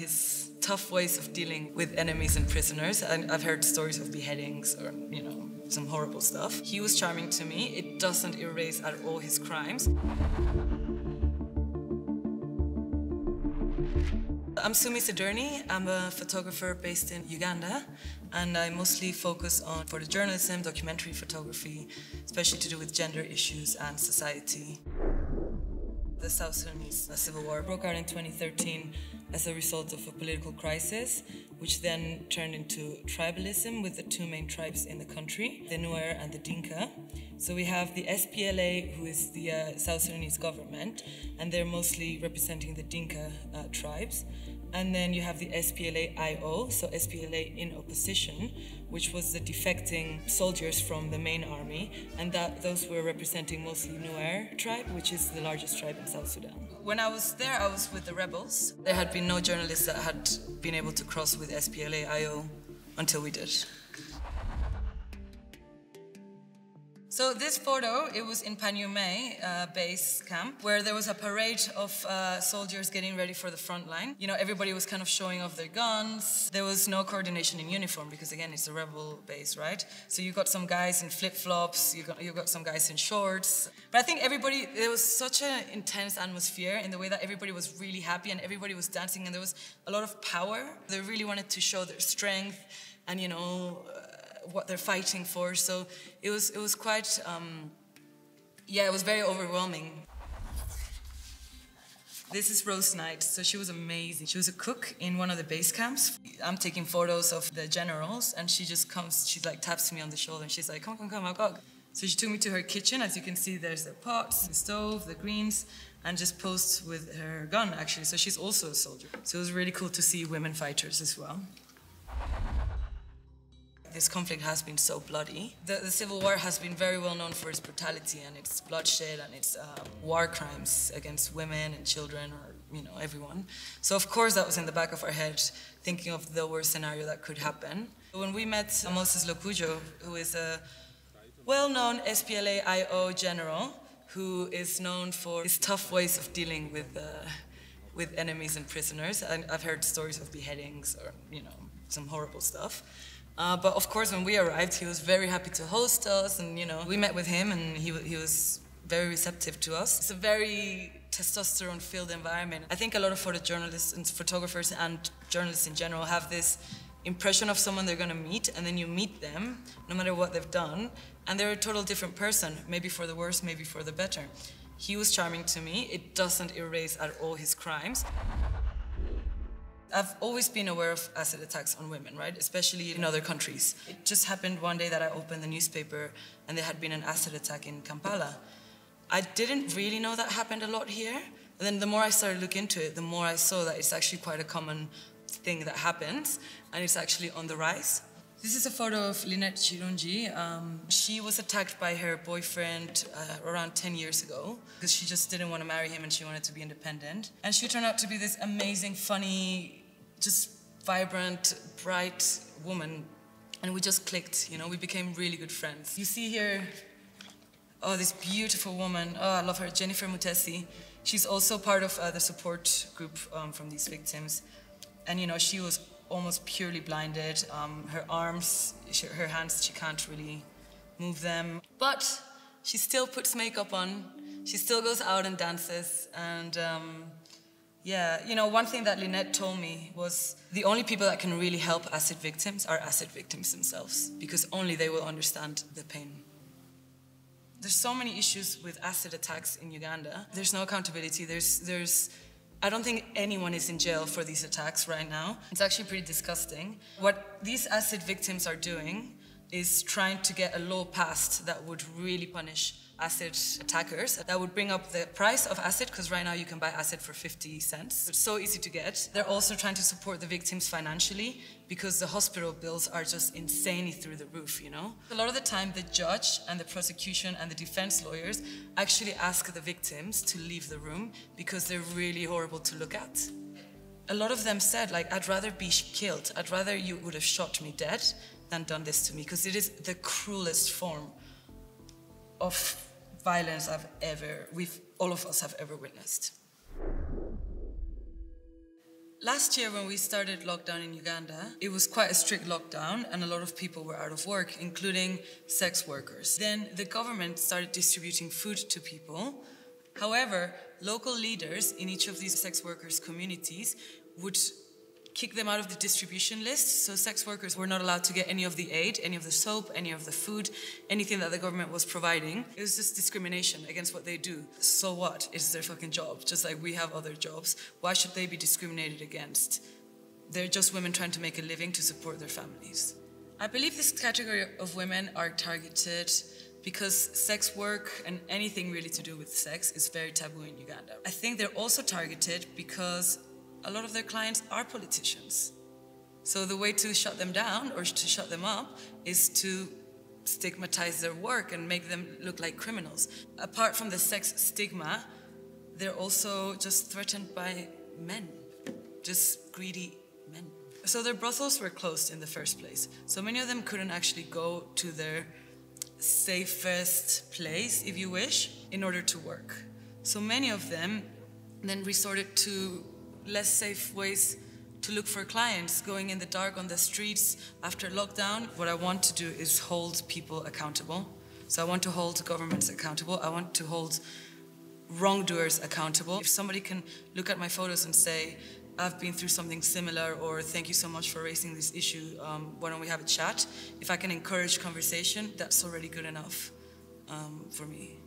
His tough ways of dealing with enemies and prisoners, and I've heard stories of beheadings or, some horrible stuff. He was charming to me. It doesn't erase at all his crimes. I'm Sumi Sidurni. I'm a photographer based in Uganda, and I mostly focus on photojournalism, documentary photography, especially to do with gender issues and society. The South Sudanese civil war broke out in 2013 as a result of a political crisis, which then turned into tribalism with the two main tribes in the country, the Nuer and the Dinka. So we have the SPLA, who is the South Sudanese government, and they're mostly representing the Dinka tribes. And then you have the SPLA-IO, so SPLA in opposition, which was the defecting soldiers from the main army, and those were representing mostly Nuer tribe, which is the largest tribe in South Sudan. When I was there, I was with the rebels. There had been no journalists that had been able to cross with SPLA-IO until we did. So this photo, it was in Panyume base camp, where there was a parade of soldiers getting ready for the front line. Everybody was kind of showing off their guns. There was no coordination in uniform because, again, it's a rebel base, right? So you got some guys in flip-flops, you got some guys in shorts. But I think there was such an intense atmosphere in the way that everybody was really happy and everybody was dancing, and there was a lot of power. They really wanted to show their strength and, what they're fighting for. So it was quite, it was very overwhelming. This is Rose Knight. So she was amazing. She was a cook in one of the base camps. I'm taking photos of the generals, and she just comes, she taps me on the shoulder, and she's like, come, I've got. So she took me to her kitchen. As you can see, there's the pots, the stove, the greens, and just posed with her gun, actually. So she's also a soldier. So it was really cool to see women fighters as well. This conflict has been so bloody. The civil war has been very well known for its brutality and its bloodshed and its war crimes against women and children, or everyone. So of course that was in the back of our head, thinking of the worst scenario that could happen. When we met Moses Lokujo, who is a well-known SPLA-IO general, who is known for his tough ways of dealing with enemies and prisoners, and I've heard stories of beheadings or some horrible stuff. But of course, when we arrived, he was very happy to host us, and we met with him, and he was very receptive to us. It's a very testosterone-filled environment. I think a lot of photojournalists and photographers and journalists in general have this impression of someone they're going to meet, and then you meet them, no matter what they've done, and they're a total different person, maybe for the worse, maybe for the better. He was charming to me. It doesn't erase at all his crimes. I've always been aware of acid attacks on women, right? Especially in other countries. It just happened one day that I opened the newspaper and there had been an acid attack in Kampala. I didn't really know that happened a lot here. And then the more I started to look into it, the more I saw that it's actually quite a common thing that happens, and it's actually on the rise. This is a photo of Lynette Chirunji. She was attacked by her boyfriend around 10 years ago because she just didn't want to marry him and she wanted to be independent. And she turned out to be this amazing, funny, just vibrant, bright woman. And we just clicked, we became really good friends. You see here, this beautiful woman. I love her, Jennifer Mutesi. She's also part of the support group from these victims. And she was almost purely blinded. Her arms, her hands, she can't really move them. But she still puts makeup on. She still goes out and dances. And one thing that Lynette told me was the only people that can really help acid victims are acid victims themselves, because only they will understand the pain. There's so many issues with acid attacks in Uganda. There's no accountability. I don't think anyone is in jail for these attacks right now. It's actually pretty disgusting. What these acid victims are doing is trying to get a law passed that would really punish acid attackers. That would bring up the price of acid, because right now you can buy acid for 50 cents. It's so easy to get. They're also trying to support the victims financially, because the hospital bills are just insanely through the roof, A lot of the time, the judge and the prosecution and the defense lawyers actually ask the victims to leave the room because they're really horrible to look at. A lot of them said, I'd rather be killed. I'd rather you would have shot me dead than done this to me, because it is the cruelest form of violence all of us have ever witnessed. Last year when we started lockdown in Uganda, it was quite a strict lockdown and a lot of people were out of work, including sex workers. Then the government started distributing food to people. However, local leaders in each of these sex workers' communities would kick them out of the distribution list. So sex workers were not allowed to get any of the aid, any of the soap, any of the food, anything that the government was providing. It was just discrimination against what they do. So what? It's their fucking job, just like we have other jobs. Why should they be discriminated against? They're just women trying to make a living to support their families. I believe this category of women are targeted because sex work and anything really to do with sex is very taboo in Uganda. I think they're also targeted because a lot of their clients are politicians. So the way to shut them down or to shut them up is to stigmatize their work and make them look like criminals. Apart from the sex stigma, they're also just threatened by men, just greedy men. So their brothels were closed in the first place. So many of them couldn't actually go to their safest place, if you wish, in order to work. So many of them then resorted to less safe ways to look for clients, going in the dark on the streets after lockdown. What I want to do is hold people accountable. So I want to hold governments accountable. I want to hold wrongdoers accountable. If somebody can look at my photos and say, I've been through something similar, or thank you so much for raising this issue, why don't we have a chat? If I can encourage conversation, that's already good enough for me.